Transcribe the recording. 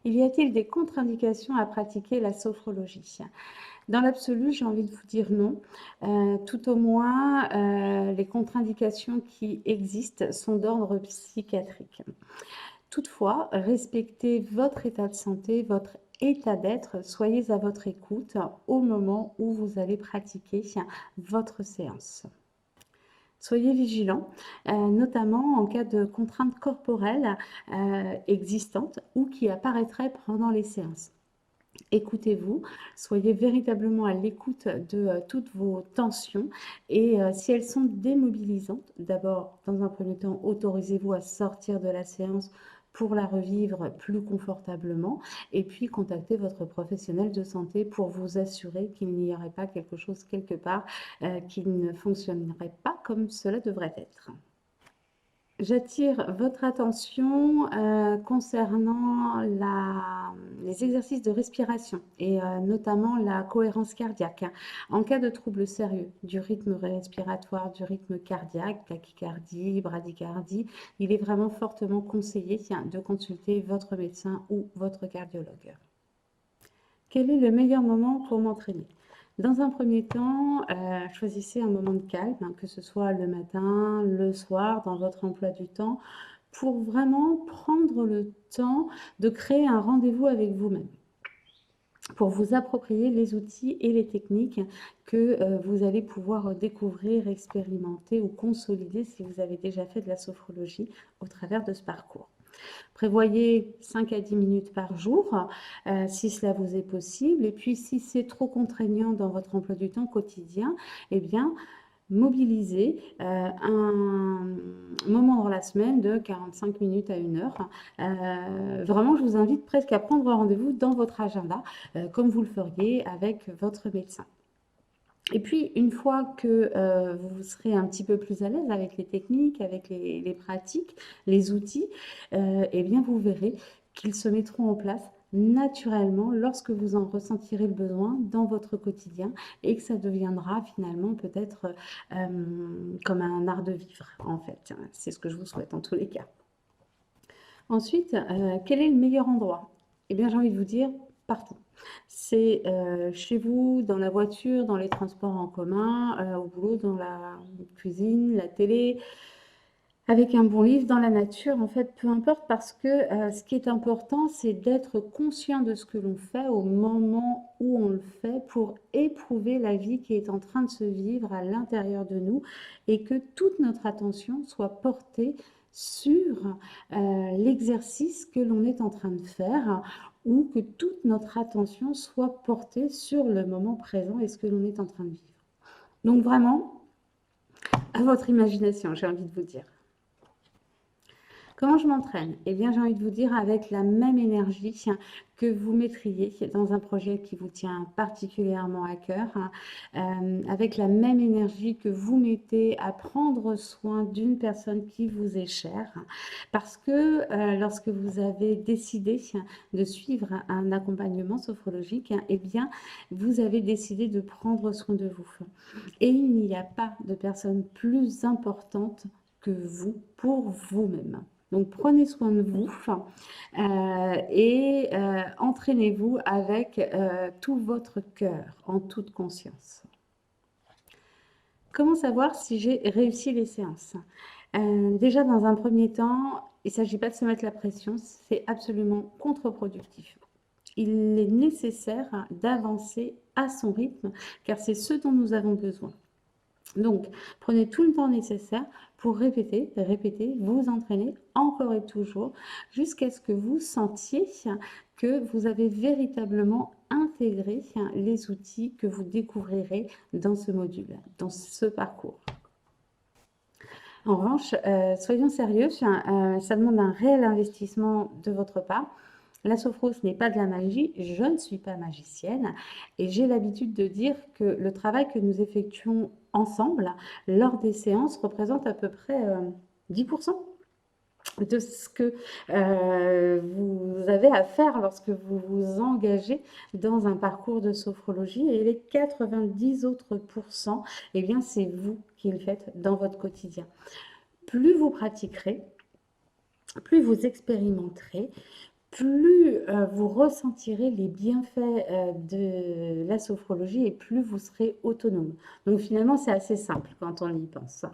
Y a-t-il des contre-indications à pratiquer la sophrologie? Dans l'absolu, j'ai envie de vous dire non. Tout au moins, les contre-indications qui existent sont d'ordre psychiatrique. Toutefois, respectez votre état de santé, votre état d'être, soyez à votre écoute au moment où vous allez pratiquer votre séance. Soyez vigilants, notamment en cas de contraintes corporelles existantes ou qui apparaîtraient pendant les séances. Écoutez-vous, soyez véritablement à l'écoute de toutes vos tensions et si elles sont démobilisantes, d'abord, dans un premier temps, autorisez-vous à sortir de la séance pour la revivre plus confortablement et puis contactez votre professionnel de santé pour vous assurer qu'il n'y aurait pas quelque chose quelque part qui ne fonctionnerait pas comme cela devrait être. J'attire votre attention concernant les exercices de respiration et notamment la cohérence cardiaque. En cas de troubles sérieux du rythme respiratoire, du rythme cardiaque, tachycardie, bradycardie, il est vraiment fortement conseillé de consulter votre médecin ou votre cardiologue. Quel est le meilleur moment pour m'entraîner? Dans un premier temps, choisissez un moment de calme, que ce soit le matin, le soir, dans votre emploi du temps, pour vraiment prendre le temps de créer un rendez-vous avec vous-même, pour vous approprier les outils et les techniques que vous allez pouvoir découvrir, expérimenter ou consolider si vous avez déjà fait de la sophrologie au travers de ce parcours. Prévoyez 5 à 10 minutes par jour, si cela vous est possible. Et puis, si c'est trop contraignant dans votre emploi du temps quotidien, eh bien, mobilisez un moment dans la semaine de 45 minutes à 1 heure. Vraiment, je vous invite presque à prendre rendez-vous dans votre agenda, comme vous le feriez avec votre médecin. Et puis, une fois que vous serez un petit peu plus à l'aise avec les techniques, avec les pratiques, les outils, eh bien, vous verrez qu'ils se mettront en place naturellement lorsque vous en ressentirez le besoin dans votre quotidien et que ça deviendra finalement peut-être comme un art de vivre, en fait. C'est ce que je vous souhaite en tous les cas. Ensuite, quel est le meilleur endroit? Eh bien, j'ai envie de vous dire partout. C'est chez vous, dans la voiture, dans les transports en commun, au boulot, dans la cuisine, la télé, avec un bon livre, dans la nature, en fait, peu importe, parce que ce qui est important, c'est d'être conscient de ce que l'on fait au moment où on le fait pour éprouver la vie qui est en train de se vivre à l'intérieur de nous et que toute notre attention soit portée sur l'exercice que l'on est en train de faire ou que toute notre attention soit portée sur le moment présent et ce que l'on est en train de vivre. Donc vraiment, à votre imagination, j'ai envie de vous dire. Comment je m'entraîne? Eh bien, j'ai envie de vous dire avec la même énergie que vous mettriez dans un projet qui vous tient particulièrement à cœur, avec la même énergie que vous mettez à prendre soin d'une personne qui vous est chère, parce que lorsque vous avez décidé de suivre un accompagnement sophrologique, eh bien, vous avez décidé de prendre soin de vous. Et il n'y a pas de personne plus importante que vous pour vous-même. Donc, prenez soin de vous et entraînez-vous avec tout votre cœur, en toute conscience. Comment savoir si j'ai réussi les séances? Déjà, dans un premier temps, il ne s'agit pas de se mettre la pression, c'est absolument contre-productif. Il est nécessaire d'avancer à son rythme, car c'est ce dont nous avons besoin. Donc, prenez tout le temps nécessaire pour répéter, vous entraîner encore et toujours jusqu'à ce que vous sentiez que vous avez véritablement intégré les outils que vous découvrirez dans ce module, dans ce parcours. En revanche, soyons sérieux, ça demande un réel investissement de votre part. La sophro, ce n'est pas de la magie, je ne suis pas magicienne et j'ai l'habitude de dire que le travail que nous effectuons ensemble lors des séances représente à peu près 10% de ce que vous avez à faire lorsque vous vous engagez dans un parcours de sophrologie et les 90 autres pourcents, eh bien c'est vous qui le faites dans votre quotidien. Plus vous pratiquerez, plus vous expérimenterez, plus vous ressentirez les bienfaits de la sophrologie et plus vous serez autonome. Donc finalement, c'est assez simple quand on y pense.